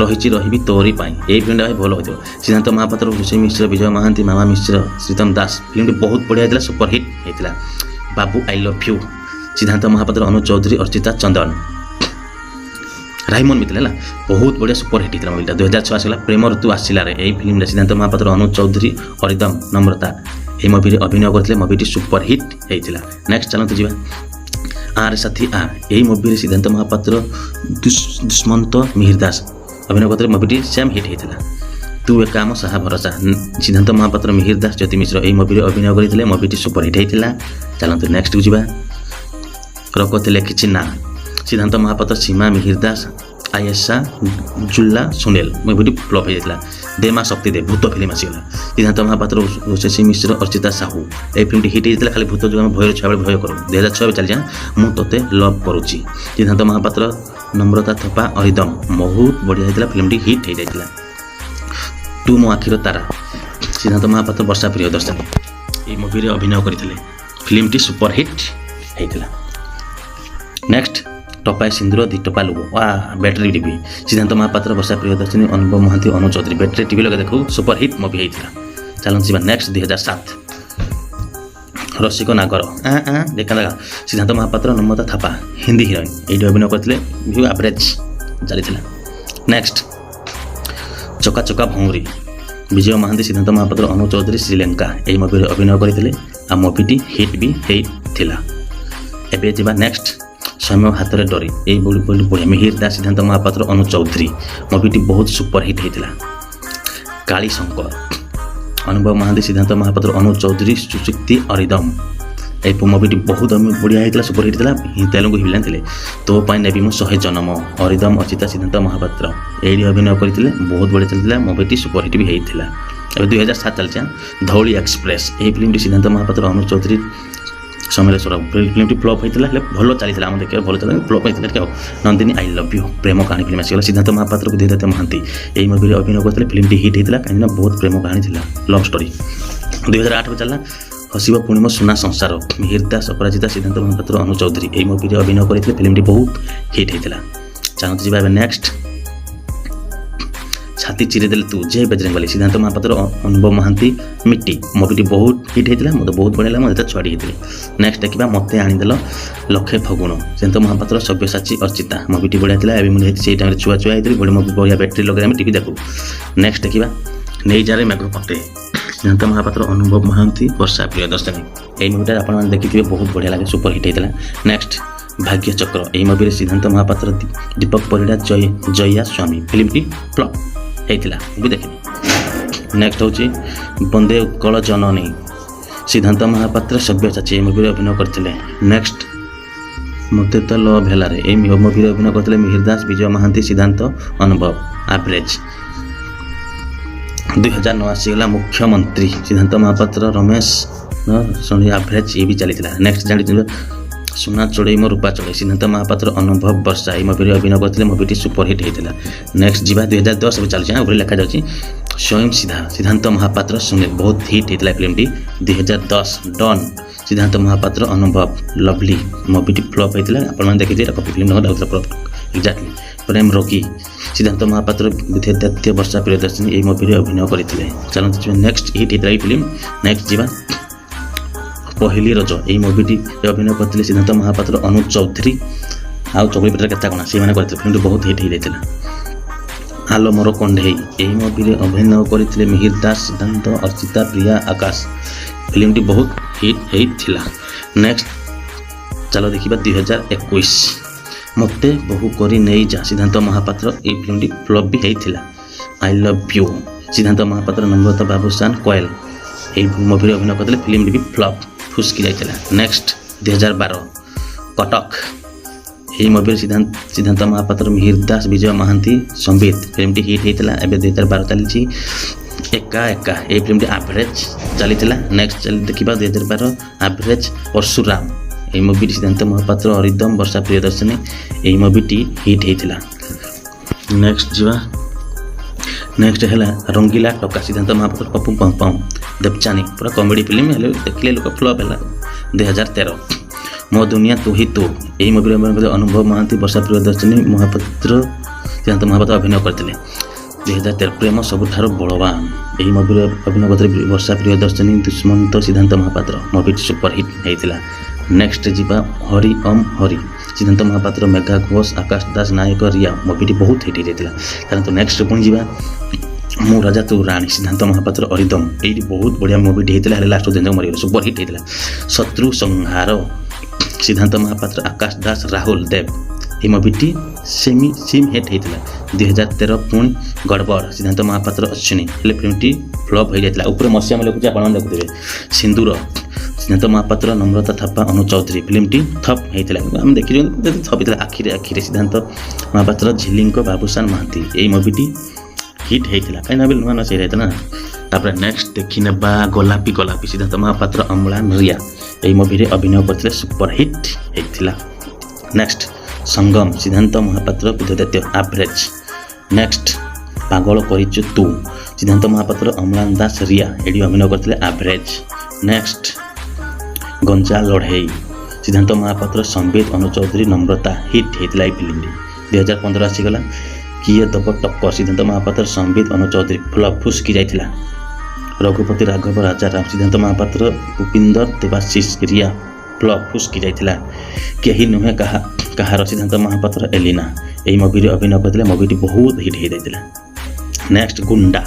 Speaker 1: ରହିଛି ରହିବି ତୋରି ପାଇଁ ଏହି ଫିଲ୍ମଟା ଭାଇ ଭଲ ହୋଇଥିବ। ସିଦ୍ଧାନ୍ତ ମହାପାତ୍ର ଉଷସୀ ମିଶ୍ର ବିଜୟ ମହାନ୍ତି ମାମା ମିଶ୍ର ଶ୍ରୀତମ ଦାସ ଫିଲ୍ମଟି ବହୁତ ବଢ଼ିଆ ହେଇଥିଲା ସୁପର ହିଟ୍ ହେଇଥିଲା। ବାବୁ ଆଇ ଲଭ୍ ୟୁ ସିଦ୍ଧାନ୍ତ ମହାପାତ୍ର ଅନୁ ଚୌଧୁରୀ ଅର୍ଚିତା ଚନ୍ଦନ ରାଇମନ ମିଥିଲା ହେଲା ବହୁତ ବଢ଼ିଆ ସୁପର ହିଟ୍ ହେଇଥିଲା ମୁଭିଟା। 2006 ଆସିଲା ପ୍ରେମ ଋତୁ ଆସିଲାରେ ଏହି ଫିଲ୍ମରେ ସିଦ୍ଧାନ୍ତ ମହାପାତ୍ର ଅନୁ ଚୌଧୁରୀ ଅରିଦମ ନମ୍ରତା ଏହି ମୁଭିରେ ଅଭିନୟ କରିଥିଲେ। ମୁଭିଟି ସୁପର ହିଟ୍ ହେଇଥିଲା। ନେକ୍ସଟ ଚାଲନ୍ତୁ ଯିବା ଆରେ ସାଥୀ ଆ ଏହି ମୁଭିରେ ସିଦ୍ଧାନ୍ତ ମହାପାତ୍ର ଦୁଷ୍ମନ୍ତ ମିହିର ଦାସ ଅଭିନୟ କରିଥିଲେ। ମୁଭିଟି ସେମ୍ ହିଟ୍ ହେଇଥିଲା। ତୁ ଏକା ଆମ ସାହା ଭରସା ସିଦ୍ଧାନ୍ତ ମହାପାତ୍ର ମିହିର ଦାସ ଜ୍ୟୋତି ମିଶ୍ର ଏହି ମୁଭିରେ ଅଭିନୟ କରିଥିଲେ। ମୁଭିଟି ସୁପର ହିଟ୍ ହେଇଥିଲା। ଚାଲନ୍ତୁ ନେକ୍ସଟକୁ ଯିବା ରକଥିଲେ କିଛି ନା ସିଦ୍ଧାନ୍ତ ମହାପାତ୍ର ସୀମା ମିହିର ଦାସ ଆୟେଶା ଜୁଲ୍ଲା ସୁନେଲ ମୁଭିଟି ଫ୍ଲପ୍ ହେଇଯାଇଥିଲା। ଦେ ମା ଶକ୍ତି ଦେ ଭୂତ ଫିଲ୍ମ ଆସିଗଲା। ସିଦ୍ଧାନ୍ତ ମହାପାତ୍ର ଉଷସୀ ମିଶ୍ର ଅର୍ଚିତା ସାହୁ ଏହି ଫିଲ୍ମଟି ହିଟ୍ ହେଇଥିଲା। ଖାଲି ଭୂତ ଯୋଗୁଁ ଆମେ ଭୟରେ ଛୁଆବେଳେ ଭୟ କରୁ। 2006 ଚାଲିଛି ମୁଁ ତୋତେ ଲଭ୍ କରୁଛି ସିଦ୍ଧାନ୍ତ ମହାପାତ୍ର ନମ୍ରତା ଥପା ଅରିଦମ ବହୁତ ବଢ଼ିଆ ହେଇଥିଲା। ଫିଲ୍ମଟି ହିଟ୍ ହେଇଯାଇଥିଲା। ତୁ ମୋ ଆଖିର ତାରା ସିଦ୍ଧାନ୍ତ ମହାପାତ୍ର ବର୍ଷା ପ୍ରିୟଦର୍ଶିନୀ ଏହି ମୁଭିରେ ଅଭିନୟ କରିଥିଲେ। ଫିଲ୍ମଟି ସୁପର ହିଟ୍ ହେଇଥିଲା। ନେକ୍ସଟ ଟପାଏ ସିନ୍ଦୁର ଦି ଟପା ଲୁହ ବ୍ୟାଟେରୀ ଟିଭି ସିଦ୍ଧାନ୍ତ ମହାପାତ୍ର ବର୍ଷା ପ୍ରିୟଦର୍ଶିନୀ ଅନୁଭବ ମହାନ୍ତି ଅନୁ ଚୌଧୁରୀ ବ୍ୟାଟେରୀ ଟିଭି ଲଗା ଦେଖୁ ସୁପର ହିଟ୍ ମୁଭି ହେଇଥିଲା। ଚାଲନ୍ତୁ ଯିବା ନେକ୍ସଟ 2007 ରସିକ ନାଗର ଦେଖା ସିଦ୍ଧାନ୍ତ ମହାପାତ୍ର ନମ୍ରତା ଥାପା ହିନ୍ଦୀ ହିରୋଇନ୍ ଏଇଠି ଅଭିନୟ କରିଥିଲେ। ଭ୍ୟୁ ଆଭରେଜ୍ ଚାଲିଥିଲା। ନେକ୍ସଟ ଚକା ଚକା ଭଉଁରୀ ବିଜୟ ମହାନ୍ତି ସିଦ୍ଧାନ୍ତ ମହାପାତ୍ର ଅନୁ ଚୌଧୁରୀ ଶ୍ରୀଲଙ୍କା ଏହି ମୁଭିରେ ଅଭିନୟ କରିଥିଲେ। ଆଉ ମୁଭିଟି ହିଟ୍ ବି ହେଇଥିଲା। ଏବେ ଯିବା ନେକ୍ସଟ ସମୟ ହାତରେ ଡରି ଏହି ବଢ଼ିଆ ମିହିର ଦାସ ସିଦ୍ଧାନ୍ତ ମହାପାତ୍ର ଅନୁ ଚୌଧୁରୀ ମୁଭିଟି ବହୁତ ସୁପର ହିଟ୍ ହେଇଥିଲା। କାଳୀ ଶଙ୍କର ଅନୁଭବ ମହାନ୍ତି ସିଦ୍ଧାନ୍ତ ମହାପାତ୍ର ଅନୁ ଚୌଧୁରୀ ସୁଚୁକ୍ତି ଅରିଦମ ଏହି ମୁଭିଟି ବହୁତ ବଢ଼ିଆ ହେଇଥିଲା ସୁପର ହିଟ୍ ଥିଲା। ତେଲୁଗୁ ଭିଲେନ୍ ଥିଲେ। ତୋ ପାଇଁ ନେବି ମୁଁ 100 ଜନମ ଅରିଦମ ଅଚିତା ସିଦ୍ଧାନ୍ତ ମହାପାତ୍ର ଏଇଠି ଅଭିନୟ କରିଥିଲେ। ବହୁତ ବଢ଼ିଆ ଚାଲିଥିଲା। ମୁଭିଟି ସୁପର ହିଟ୍ ବି ହେଇଥିଲା। ଏବେ 2007 ଚାଲିଛି ଧଉଳି ଏକ୍ସପ୍ରେସ ଏହି ଫିଲ୍ମଟି ସିଦ୍ଧାନ୍ତ ମହାପାତ୍ର ଅନୁ ଚୌଧୁରୀ ସମଲେଶ୍ୱର ଫିଲ୍ମଟି ଫ୍ଲପ୍ ହେଇଥିଲା। ହେଲେ ଭଲ ଚାଲିଥିଲା। ଆମ ଦେଖିବା ଭଲ ଚାଲିଥିଲା ଫ୍ଲପ୍ ହେଇଥିଲା ଟିକେ ଆଉ। ନନ୍ଦିନୀ ଆଇ ଲଭ୍ ୟୁ ପ୍ରେମ କାହାଣୀ ଫିଲ୍ମ ଆସିଗଲା। ସିଦ୍ଧାନ୍ତ ମହାପାତ୍ର ବୁଦ୍ଧିଦତ୍ତ ମହାନ୍ତି ଏହି ମୁଭିରେ ଅଭିନୟ କରିଥିଲେ। ଫିଲ୍ମଟି ହିଟ୍ ହେଇଥିଲା କାହିଁକିନା ବହୁତ ପ୍ରେମ କାହାଣୀ ଥିଲା ଲଭ୍ ଷ୍ଟୋରି। 2008 ଚାଲିଲା ହସିବ ପୁଣି ମୋ ସୁନା ସଂସାର ମିହିର ଦାସ ଅପରାଜିତା ସିଦ୍ଧାନ୍ତ ମହାପାତ୍ର ଅନୁ ଚୌଧୁରୀ ଏହି ମୁଭିରେ ଅଭିନୟ କରିଥିଲେ। ଫିଲ୍ମଟି ବହୁତ ହିଟ୍ ହେଇଥିଲା। ଚାଲନ୍ତୁ ଯିବା ଏବେ ନେକ୍ସଟ ଛାତି ଚିରିଦେଲେ ତୁ ଜୟ ବଜରଙ୍ଗବାଲି ସିଦ୍ଧାନ୍ତ ମହାପାତ୍ର ଅନୁଭବ ମହାନ୍ତି ମିଟି ମୁଭିଟି ବହୁତ ହିଟ୍ ହେଇଥିଲା। ମୋତେ ବହୁତ ବଢ଼ିଆ ଲାଗିଲା। ମୁଁ ଯେତେ ଛୁଆଟି ହେଇଥିଲି। ନେକ୍ସଟ ଦେଖିବା ମୋତେ ଆଣିଦେଲ ଲକ୍ଷେ ଫଗୁଣ ସିଦ୍ଧାନ୍ତ ମହାପାତ୍ର ସବ୍ୟସାଚୀ ଅର୍ଚିତା ମୁଭିଟି ବଢ଼ିଆ ଥିଲା। ଏବେ ମୁଁ ସେଇ ଟାଇମ୍ରେ ଛୁଆ ହେଇଥିଲି। ବଢ଼ିଆ ବ୍ୟାଟେରୀ ଲଗାଇ ଆମେ ଟିଭି ଦେଖୁ। ନେକ୍ସଟ ଦେଖିବା ନେଇଯାରେ ମେଘ ପଟେ ସିଦ୍ଧାନ୍ତ ମହାପାତ୍ର ଅନୁଭବ ମହାନ୍ତି ବର୍ଷା ପ୍ରିୟଦର୍ଶିନୀ ଏହି ମୁଭିଟା ଆପଣମାନେ ଦେଖିଥିବେ ବହୁତ ବଢ଼ିଆ ଲାଗେ ସୁପର ହିଟ୍ ହେଇଥିଲା। ନେକ୍ସଟ ଭାଗ୍ୟଚକ୍ର ଏହି ମୁଭିରେ ସିଦ୍ଧାନ୍ତ ମହାପାତ୍ର ଦୀପକ ପରିଡ଼ା ଜୟା ସ୍ୱାମୀ ଫିଲ୍ମଟି ଫ୍ଲପ୍ ହେଇଥିଲା। ମୁଁ ବି ଦେଖିନି। ନେକ୍ସଟ ହେଉଛି ବନ୍ଦେ ଉତ୍କଳ ଜନନୀ ସିଦ୍ଧାନ୍ତ ମହାପାତ୍ର ସବ୍ୟସାଚୀ ଏହି ମୁଭିରେ ଅଭିନୟ କରିଥିଲେ। ନେକ୍ସଟ ମୋତେ ତ ଲଭ୍ ହେଲାରେ ଏହି ମୁଭିରେ ଅଭିନୟ କରିଥିଲେ ମିହିର ଦାସ ବିଜୟ ମହାନ୍ତି ସିଦ୍ଧାନ୍ତ ଅନୁଭବ ଆଭରେଜ୍। 2009 ଆସିଗଲା ମୁଖ୍ୟମନ୍ତ୍ରୀ ସିଦ୍ଧାନ୍ତ ମହାପାତ୍ର ରମେଶ ଆଭରେଜ୍ ଇଏ ବି ଚାଲିଥିଲା। ନେକ୍ସଟ ଜାଣିଥିଲେ ସୁନା ଚଢ଼େଇ ମୋ ରୂପା ଚଢ଼େଇ ସିଦ୍ଧାନ୍ତ ମହାପାତ୍ର ଅନୁଭବ ବର୍ଷା ଏହି ମୁଭିରେ ଅଭିନୟ କରିଥିଲେ। ମୁଭିଟି ସୁପର ହିଟ୍ ହେଇଥିଲା। ନେକ୍ସଟ ଯିବା 2010 ଏବେ ଚାଲୁଛି ଉପରେ ଲେଖାଯାଉଛି ସ୍ୱୟଂ ସିଦ୍ଧାନ୍ତ ମହାପାତ୍ର ସୁନୀଲ ବହୁତ ହିଟ୍ ହେଇଥିଲା ଫିଲ୍ମଟି। 2010 ଡନ୍ ସିଦ୍ଧାନ୍ତ ମହାପାତ୍ର ଅନୁଭବ ଲଭଲି ମୁଭିଟି ଫ୍ଲପ୍ ହେଇଥିଲା। ଆପଣମାନେ ଦେଖିଥିବେ ଏଇଟା କପି ଫିଲ୍ମ ଲାଗୁଥିଲା ଫ୍ଲପ୍ ଏକ୍ଜାକ୍ଟଲି। ପ୍ରେମ ରୋଗୀ ସିଦ୍ଧାନ୍ତ ମହାପାତ୍ର ବୁଦ୍ଧିଦତ୍ତ ବର୍ଷା ପ୍ରିୟଦର୍ଶିନୀ ଏହି ମୁଭିରେ ଅଭିନୟ କରିଥିଲେ। ଚାଲନ୍ତୁ ନେକ୍ସଟ ହିଟ୍ ହେଇଥିଲା ଏଇ ଫିଲ୍ମ। ନେକ୍ସଟ ଯିବା ପହିଲି ରଜ ଏଇ ମୁଭିଟିରେ ଅଭିନୟ କରିଥିଲେ ସିଦ୍ଧାନ୍ତ ମହାପାତ୍ର, ଅନୁଜ ଚୌଧୁରୀ ଆଉ ଚକୁଳି ପିଠାର କେତେ କଣ ସେଇମାନେ କରିଥିଲେ। ଫିଲ୍ମଟି ବହୁତ ହିଟ୍ ହେଇଯାଇଥିଲା। ଆଲୋ ମୋର କଣ୍ଢେଇ ଏହି ମୁଭିରେ ଅଭିନୟ କରିଥିଲେ ମିହିର ଦାସ, ସିଦ୍ଧାନ୍ତ, ଅର୍ଚିତା, ପ୍ରିୟା, ଆକାଶ। ଫିଲ୍ମଟି ବହୁତ ହିଟ୍ ହେଇଥିଲା। ନେକ୍ସଟ ଚାଲ ଦେଖିବା 2021 ମୋତେ ବୋହୁ କରି ନେଇ ଯା ସିଦ୍ଧାନ୍ତ ମହାପାତ୍ର। ଏହି ଫିଲ୍ମଟି ଫ୍ଲପ୍ ବି ହେଇଥିଲା। ଆଇ ଲଭ୍ ୟୁ ସିଦ୍ଧାନ୍ତ ମହାପାତ୍ର, ନମ୍ରତା ବାବୁସାନ, କୋଏଲ ଏହି ମୁଭିରେ ଅଭିନୟ କରିଥିଲେ। ଫିଲ୍ମଟି ବି ଫ୍ଲପ୍ ଫୁସ୍କି ଯାଇଥିଲା। ନେକ୍ସଟ 2012 କଟକ ଏହି ମୁଭିରେ ସିଦ୍ଧାନ୍ତ ମହାପାତ୍ର, ମିହିର ଦାସ, ବିଜୟ ମହାନ୍ତି, ସମ୍ବିତ। ଫିଲ୍ମଟି ହିଟ୍ ହେଇଥିଲା। ଏବେ 2012 ଚାଲିଛି। ଏକା ଏକା ଏହି ଫିଲ୍ମଟି ଆଭରେଜ ଚାଲିଥିଲା। ନେକ୍ସଟ ଦେଖିବା 2012 ଆଭରେଜ ପରଶୁରାମ ଏହି ମୁଭିଟି ସିଦ୍ଧାନ୍ତ ମହାପାତ୍ର, ହରିଦମ, ବର୍ଷା ପ୍ରିୟଦର୍ଶିନୀ ଏହି ମୁଭିଟି ହିଟ୍ ହେଇଥିଲା। ନେକ୍ସଟ ଯିବା। ନେକ୍ସଟ ହେଲା ରଙ୍ଗିଲା ଟକା ସିଦ୍ଧାନ୍ତ ମହାପାତ୍ର, ପପୁ ପମ୍ପମ୍, ଦେବଚାନୀ। ପୁରା କମେଡ଼ି ଫିଲ୍ମ ହେଲେ ଦେଖିଲେ ଲୋକ ଫ୍ଲପ୍ ହେଲା। 2013 ମୋ ଦୁନିଆ ତୁ ହି ତୁ ଏହି ମୁଭିରେ ଅଭିନୟ କରିଥିଲେ ଅନୁଭବ ମହାନ୍ତି, ବର୍ଷା ପ୍ରିୟଦର୍ଶିନୀ, ସିଦ୍ଧାନ୍ତ ମହାପାତ୍ର ଅଭିନୟ କରିଥିଲେ। 2013 ପ୍ରେମ ସବୁଠାରୁ ବଳବାନ ଏହି ମୁଭିରେ ଅଭିନୟ କରିଥିଲେ ବର୍ଷା ପ୍ରିୟଦର୍ଶିନୀ, ଦୁଷ୍ମନ୍ତ, ସିଦ୍ଧାନ୍ତ ମହାପାତ୍ର। ମୁଭିଟି ସୁପର ହିଟ୍ ହେଇଥିଲା। ନେକ୍ସଟ ଯିବା ହରି ଓମ୍ ହରି ସିଦ୍ଧାନ୍ତ ମହାପାତ୍ର, ମେଘା ଘୋଷ, ଆକାଶ ଦାସ ନାୟକ, ରିୟା। ମୁଭିଟି ବହୁତ ହିଟ୍ ହେଇଯାଇଥିଲା। ତାହେଲେ ନେକ୍ସଟ ପୁଣି ଯିବା ମୁଁ ରାଜା ତୁ ରାଣୀ ସିଦ୍ଧାନ୍ତ ମହାପାତ୍ର, ହରିଦମ। ଏଇଠି ବହୁତ ବଢ଼ିଆ ମୁଭିଟି ହେଇଥିଲା। ହେଲେ ଲାଷ୍ଟ ଦିନ ମରିଗଲା। ସୁପର ହିଟ୍ ହେଇଥିଲା। ଶତ୍ରୁ ସଂହାର ସିଦ୍ଧାନ୍ତ ମହାପାତ୍ର, ଆକାଶ ଦାସ, ରାହୁଲ ଦେବ। ଏହି ମୁଭିଟି ସିମ୍ ହିଟ୍ ହେଇଥିଲା। 2013 ପୁଣି ଗଡ଼ବଡ଼ ସିଦ୍ଧାନ୍ତ ମହାପାତ୍ର, ଅଶ୍ୱିନୀ। ହେଲେ ଫିଲ୍ମଟି ଫ୍ଲପ୍ ହେଇଯାଇଥିଲା। ଉପରେ ମସିହା ମୁଁ ଲେଖୁଛି, ଆପଣମାନେ ଦେଖୁଥିବେ। ସିନ୍ଦୁର ସିଦ୍ଧାନ୍ତ ମହାପାତ୍ର, ନମ୍ରତା ଥାପା, ଅନୁଜ ଚୌଧୁରୀ। ଫିଲ୍ମଟି ଥପ୍ ହେଇଥିଲା। ଆମେ ଦେଖିଛୁ ଥପ୍ ହେଇଥିଲା। ଆଖିରେ ସିଦ୍ଧାନ୍ତ ମହାପାତ୍ର, ଝିଲିଙ୍କ, ବାବୁସାନ ମହାନ୍ତି। ଏହି ମୁଭିଟି ହିଟ୍ ହେଇଥିଲା। କାହିଁକି ନୂଆ ନୂଆ ସେଇଟା ହେଇଥିଲା ନା। ତାପରେ ନେକ୍ସଟ ଦେଖିନେବା ଗୋଲାପୀ ଗୋଲାପୀ ସିଦ୍ଧାନ୍ତ ମହାପାତ୍ର, ଅମ୍ଳାନ, ରିୟା। ଏହି ମୁଭିରେ ଅଭିନୟ କରିଥିଲେ। ସୁପର ହିଟ୍ ହେଇଥିଲା। ନେକ୍ସଟ ସଙ୍ଗମ ସିଦ୍ଧାନ୍ତ ମହାପାତ୍ର, ବୁଦ୍ଧଦତ୍ତ। ଆଭରେଜ। ନେକ୍ସଟ ପାଗଳ କରିଛୁ ତୁ ସିଦ୍ଧାନ୍ତ ମହାପାତ୍ର, ଅମ୍ଳାନ ଦାସ, ରିୟା। ଏଠି ଅଭିନୟ କରିଥିଲେ। ଆଭରେଜ। ନେକ୍ସଟ ଗଞ୍ଜା ଲଢ଼େଇ ସିଦ୍ଧାନ୍ତ ମହାପାତ୍ର, ସମ୍ବିତ, ଅନୁଜ ଚୌଧୁରୀ, ନମ୍ରତା। ହିଟ୍ ହେଇଥିଲା ଏହି ଫିଲ୍ମଟି। 2015 ଆସିଗଲା। କିଏ ଦବ ଟକ୍କର ସିଦ୍ଧାନ୍ତ ମହାପାତ୍ର, ସମ୍ବିତ, ଅନୁଜ ଚୌଧୁରୀ। ଫ୍ଲପ୍ ଫୁସ୍କି ଯାଇଥିଲା। ରଘୁପତି ରାଘବ ରାଜାରାମ ସିଦ୍ଧାନ୍ତ ମହାପାତ୍ର, ଭୂପିନ୍ଦର, ଦେବାଶିଷ, ରିୟା। ଫ୍ଲପ୍ ଫୁସ୍କି ଯାଇଥିଲା। କେହି ନୁହେଁ କାହାର ସିଦ୍ଧାନ୍ତ ମହାପାତ୍ର, ଏଲିନା। ଏହି ମୁଭିରେ ଅଭିନୟ କରିଥିଲେ। ମୁଭିଟି ବହୁତ ହିଟ୍ ହେଇଯାଇଥିଲା। ନେକ୍ସଟ ଗୁଣ୍ଡା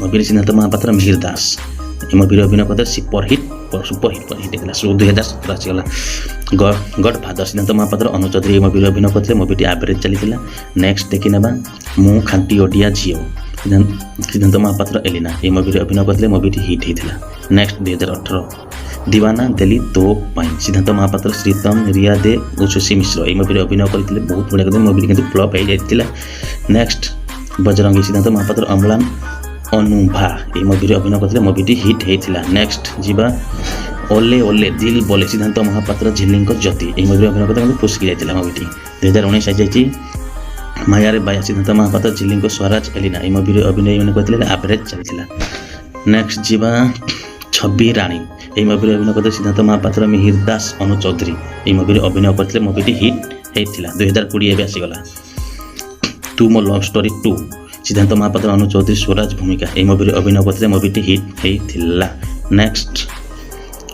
Speaker 1: ମୁଭିରେ ସିଦ୍ଧାନ୍ତ ମହାପାତ୍ର, ମିହିର ଦାସ। ଏହି ମୁଭିରେ ଅଭିନୟ କରିଥିଲେ। ସୁପର ହିଟ୍ ହେଇଥିଲା। 2017 ଆସିଗଲା। ଗଡ଼ଫାଦର ସିଦ୍ଧାନ୍ତ ମହାପାତ୍ର, ଅନୁଜ ଚୌଧୁରୀ। ଏହି ମୁଭିରେ ଅଭିନୟ କରିଥିଲେ। ମୁଭିଟି ଆଭରେଜ ଚାଲିଥିଲା। ନେକ୍ସଟ ଦେଖିନେବା ମୁଁ ଖାଣ୍ଟି ଓଡ଼ିଆ ଝିଅ ସିଦ୍ଧାନ୍ତ ମହାପାତ୍ର, ଏଲିନା। ଏହି ମୁଭିରେ ଅଭିନୟ କରିଥିଲେ। ମୁଭିଟି ହିଟ୍ ହେଇଥିଲା। ନେକ୍ସଟ 2018 ଦିୱାନା ଦେଲି ତୋ ପାଇଁ ସିଦ୍ଧାନ୍ତ ମହାପାତ୍ର, ଶ୍ରୀତମ, ରିୟା ଦେ ଓ ସୁଶୀ ମିଶ୍ର। ଏହି ମୁଭିରେ ଅଭିନୟ କରିଥିଲେ। ବହୁତ ବଢ଼ିଆ କରିଥିଲେ। ମୁଭିଟି କିନ୍ତୁ ଫ୍ଲପ୍ ହେଇଯାଇଥିଲା। ନେକ୍ସଟ ବଜରଙ୍ଗୀ ସିଦ୍ଧାନ୍ତ ମହାପାତ୍ର, ଅମ୍ଳାନ, ଅନୁଭା। ଏହି ମୁଭିରେ ଅଭିନୟ କରିଥିଲେ। ମୁଭିଟି ହିଟ୍ ହେଇଥିଲା। ନେକ୍ସଟ ଯିବା ଓଲେ ଓଲେ ଦିଲ ବୋଲେ ସିଦ୍ଧାନ୍ତ ମହାପାତ୍ର, ଝିଲିଙ୍କ, ଜ୍ୟୋତି। ଏହି ମୁଭିରେ ଅଭିନୟ କରିଥିଲେ। କିନ୍ତୁ ଫୁସ୍କି ଯାଇଥିଲା ମୁଭିଟି। 2019 ଆସିଯାଇଛି ମାୟାରେ ବାୟା ସିଦ୍ଧାନ୍ତ ମହାପାତ୍ର, ଝିଲିଙ୍କ, ସ୍ୱରାଜ, ଏଲିନା। ଏହି ମୁଭିରେ ଅଭିନୟ କରିଥିଲେ। ଆଭରେଜ ଚାଲିଥିଲା। ନେକ୍ସଟ ଯିବା ଛବି ରାଣୀ ଏହି ମୁଭିରେ ଅଭିନୟ କରିଥିଲେ ସିଦ୍ଧାନ୍ତ ମହାପାତ୍ର, ମିହିର ଦାସ, ଅନୁଜ ଚୌଧୁରୀ। ଏହି ମୁଭିରେ ଅଭିନୟ କରିଥିଲେ। ମୁଭିଟି ହିଟ୍ ହେଇଥିଲା। 2020 ଏବେ ଆସିଗଲା। ତୁ ମୋ ଲଭ୍ ଷ୍ଟୋରି 2 ସିଦ୍ଧାନ୍ତ ମହାପାତ୍ର, ଅନୁଜ ଚୌଧୁରୀ, ସ୍ୱରାଜ ଭୂମିକା। ଏହି ମୁଭିରେ ଅଭିନୟ କରିଥିଲେ। ମୁଭିଟି ହିଟ୍ ହେଇଥିଲା। ନେକ୍ସଟ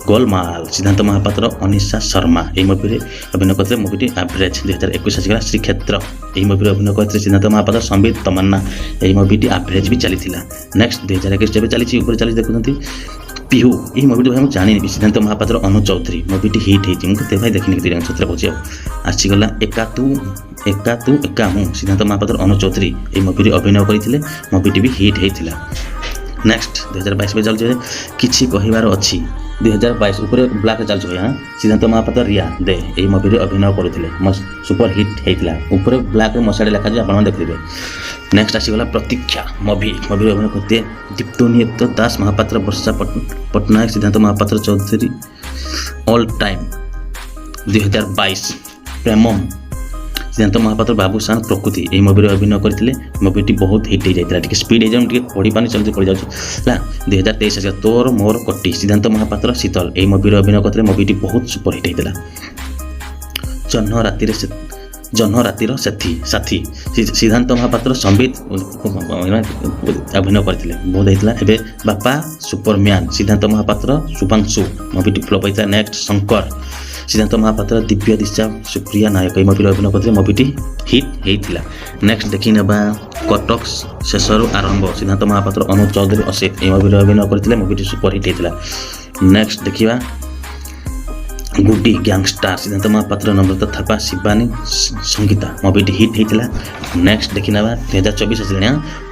Speaker 1: ଗୋଲମାଲ ସିଦ୍ଧାନ୍ତ ମହାପାତ୍ର, ଅନିଶା ଶର୍ମା। ଏହି ମୁଭିରେ ଅଭିନୟ କରିଥିଲେ। ମୁଭିଟି ଆଭରେଜ। 2021 ଆସିଗଲା। ଶ୍ରୀକ୍ଷେତ୍ର ଏହି ମୁଭିରେ ଅଭିନୟ କରିଥିଲେ ସିଦ୍ଧାନ୍ତ ମହାପାତ୍ର, ସମ୍ବିତ, ତମନ୍ନା। ଏହି ମୁଭିଟି ଆଭରେଜ ବି ଚାଲିଥିଲା। ନେକ୍ସଟ 2021 ଏବେ ଚାଲିଛି। ଉପରେ ଚାଲିଛି ଦେଖୁଛନ୍ତି ପିହୁ। ଏହି ମୁଭିଟି ଭାଇ ମୁଁ ଜାଣିନି ସିଦ୍ଧାନ୍ତ ମହାପାତ୍ର, ଅନୁଜ ଚୌଧୁରୀ। ମୁଭିଟି ହିଟ୍ ହେଇଛି। ମୁଁ କେତେ ଭାଇ ଦେଖିନି ସତରେ କହୁଛି। ଆଉ ଆସିଗଲା ଏକା ତୁ ଏକା ମୁଁ ସିଦ୍ଧାନ୍ତ ମହାପାତ୍ର, ଅନୁଜ ଚୌଧୁରୀ। ଏହି ମୁଭିରେ ଅଭିନୟ କରିଥିଲେ। ମୁଭିଟି ବି ହିଟ୍ ହେଇଥିଲା। ନେକ୍ସଟ 2022 ଏବେ ଚାଲୁଛି। କିଛି କହିବାର ଅଛି 2022 ଉପରେ ବ୍ଲାକ୍ ଚାଲୁଛି ଭାଇ। ସିଦ୍ଧାନ୍ତ ମହାପାତ୍ର, ରିୟା ଦେ ଏହି ମୁଭିରେ ଅଭିନୟ କରୁଥିଲେ। ସୁପର ହିଟ୍ ହେଇଥିଲା। ଉପରେ ବ୍ଲାକ୍ରେ ମଶାରେ ଲେଖାଯିବ, ଆପଣମାନେ ଦେଖିବେ। ନେକ୍ସଟ ଆସିଗଲା ପ୍ରତୀକ୍ଷା ମୁଭିରେ ଅଭିନୟ କରିଥିଲେ ଦୀପ୍ତୋନିତ ଦାସ ମହାପାତ୍ର, ବର୍ଷା ପଟ୍ଟନାୟକ, ସିଦ୍ଧାନ୍ତ ମହାପାତ୍ର, ଚୌଧୁରୀ। ଅଲ୍ ଟାଇମ୍ 2022 ପ୍ରେମମ୍ ସିଦ୍ଧାନ୍ତ ମହାପାତ୍ର, ବାବୁସାନ, ପ୍ରକୃତି। ଏହି ମୁଭିରେ ଅଭିନୟ କରିଥିଲେ। ମୁଭିଟି ବହୁତ ହିଟ୍ ହେଇଯାଇଥିଲା। ଟିକେ ସ୍ପିଡ୍ ହେଇଯାଉ, ଟିକେ ପଢ଼ିପାରୁନି, ଜଲ୍ଦି ପଡ଼ିଯାଉଛି ହେଲା। 2023 ଆସିଲା ତୋର ମୋର କୋଟି ସିଦ୍ଧାନ୍ତ ମହାପାତ୍ର, ଶୀତଲ। ଏହି ମୁଭିରେ ଅଭିନୟ କରିଥିଲେ। ମୁଭିଟି ବହୁତ ସୁପର ହିଟ୍ ହେଇଥିଲା। ଜହ୍ନ ରାତିର ସାଥୀ ସିଦ୍ଧାନ୍ତ ମହାପାତ୍ର ସମ୍ବିତ ଅଭିନୟ କରିଥିଲେ ବହୁତ ହେଇଥିଲା। ଏବେ ବାପା ସୁପରମ୍ୟାନ୍ ସିଦ୍ଧାନ୍ତ ମହାପାତ୍ର ଶୁଭାଂଶୁ ମୁଭିଟି ଫ୍ଲପ୍ ହେଇଥିଲା। ନେକ୍ସଟ ଶଙ୍କର ସିଦ୍ଧାନ୍ତ ମହାପାତ୍ର ଦିବ୍ୟ ଦିଶା ସୁପ୍ରିୟା ନାୟକ ଏହି ମୁଭିରେ ଅଭିନୟ କରିଥିଲେ ମୁଭିଟି ହିଟ୍ ହେଇଥିଲା। ନେକ୍ସଟ ଦେଖି ନେବା କଟକ ଶେଷରୁ ଆରମ୍ଭ ସିଦ୍ଧାନ୍ତ ମହାପାତ୍ର ଅନୁଜ ଚୌଧୁରୀ ଅସିତ ଏହି ମୁଭିରେ ଅଭିନୟ କରିଥିଲେ ମୁଭିଟି ସୁପର ହିଟ୍ ହେଇଥିଲା। ନେକ୍ସଟ ଦେଖିବା ଗୁଡି ଗ୍ୟାଙ୍ଗଷ୍ଟାର ସିଦ୍ଧାନ୍ତ ମହାପାତ୍ର ନମ୍ରତା ଥାପା ଶିବାନୀ ସଙ୍ଗୀତା ମୁଭିଟି ହିଟ୍ ହେଇଥିଲା। ନେକ୍ସଟ ଦେଖି ନେବା 2024 ଆସିଲାଣି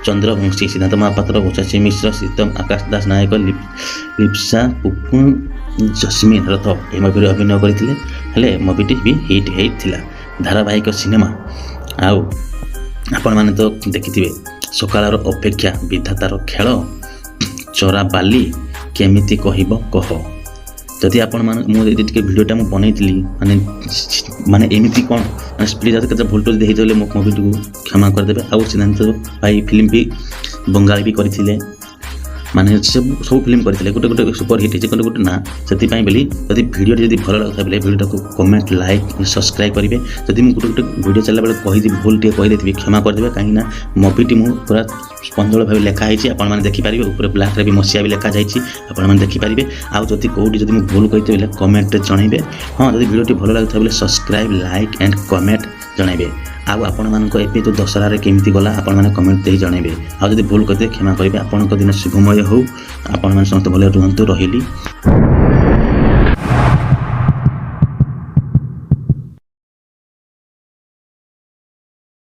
Speaker 1: ଚନ୍ଦ୍ରବଂଶୀ ସିଦ୍ଧାନ୍ତ ମହାପାତ୍ର ଉଷାଶୀ ମିଶ୍ର ଶୀତମ ଆକାଶ ଦାସ ନାୟକ ଲିପ୍ସା ପୁପୁ ଜସ୍ମିନ ରଥ ଏହି ମୁଭିରେ ଅଭିନୟ କରିଥିଲେ ହେଲେ ମୁଭିଟି ବି ହିଟ୍ ହେଇଥିଲା। ଧାରାବାହିକ ସିନେମା ଆଉ ଆପଣମାନେ ତ ଦେଖିଥିବେ ସକାଳର ଅପେକ୍ଷା ବିଧାତାର ଖେଳ ଚୋରାବାଲି କେମିତି କହିବ କହ। ଯଦି ଆପଣମାନେ ମୁଁ ଯଦି ଟିକେ ଭିଡ଼ିଓଟା ମୁଁ ବନେଇଥିଲି ମାନେ ଏମିତି କ'ଣ ମାନେ ସ୍ପ୍ଲିଟ୍ ଯଦି କେତେ ଭୁଲ ଯଦି ହେଇଥିଲେ ମୋ ମୁଭିଟିକୁ କ୍ଷମା କରିଦେବେ। ଆଉ ସିଦ୍ଧାନ୍ତ ଭାଇ ଫିଲ୍ମ ବି ବଙ୍ଗାଳୀ ବି କରିଥିଲେ ମାନେ ସବୁ ଫିଲ୍ମ କରିଥିଲେ ଗୋଟେ ସୁପର ହିଟ୍ ହେଇଛି ଗୋଟେ ନା ସେଥିପାଇଁ ବୋଲି ଯଦି ଭିଡ଼ିଓଟି ଯଦି ଭଲ ଲାଗୁଥାଏ ବୋଲେ ଭିଡ଼ିଓଟାକୁ କମେଣ୍ଟ ଲାଇକ୍ ସବସ୍କ୍ରାଇବ୍ କରିବେ। ଯଦି ମୁଁ ଗୋଟେ ଭିଡ଼ିଓ ଚାଲିଲା ବେଳେ କହିଦେବି ଭୁଲ ଟିକେ କହିଦେଇଥିବି କ୍ଷମା କରିଦେବେ କାହିଁକିନା ମୁଭିଟି ମୁଁ ପୁରା ସ୍ପନ୍ଦଳ ଭାବେ ଲେଖା ହେଇଛି ଆପଣମାନେ ଦେଖିପାରିବେ ଉପରେ ବ୍ଲାକ୍ରେ ବି ମସିହା ବି ଲେଖାଯାଇଛି ଆପଣମାନେ ଦେଖିପାରିବେ। ଆଉ ଯଦି କେଉଁଠି ଯଦି ମୁଁ ଭୁଲ କହିଥିବି ବୋଲେ କମେଣ୍ଟରେ ଜଣାଇବେ। ହଁ ଯଦି ଭିଡ଼ିଓଟି ଭଲ ଲାଗୁଥାଏ ବୋଲେ ସବସ୍କ୍ରାଇବ୍ ଲାଇକ୍ ଆଣ୍ଡ କମେଣ୍ଟ ଜଣାଇବେ। ଆଉ ଆପଣମାନଙ୍କ ଏବେ ଯେଉଁ ଦଶହରାରେ କେମିତି ଗଲା ଆପଣମାନେ କମେଣ୍ଟ ଦେଇ ଜଣାଇବେ। ଆଉ ଯଦି ଭୁଲ କରିଦେବେ କ୍ଷମା କରିବେ। ଆପଣଙ୍କ ଦିନ ଶୁଭମୟ ହେଉ ଆପଣମାନେ ସମସ୍ତେ ଭଲରେ ରୁହନ୍ତୁ। ରହିଲି।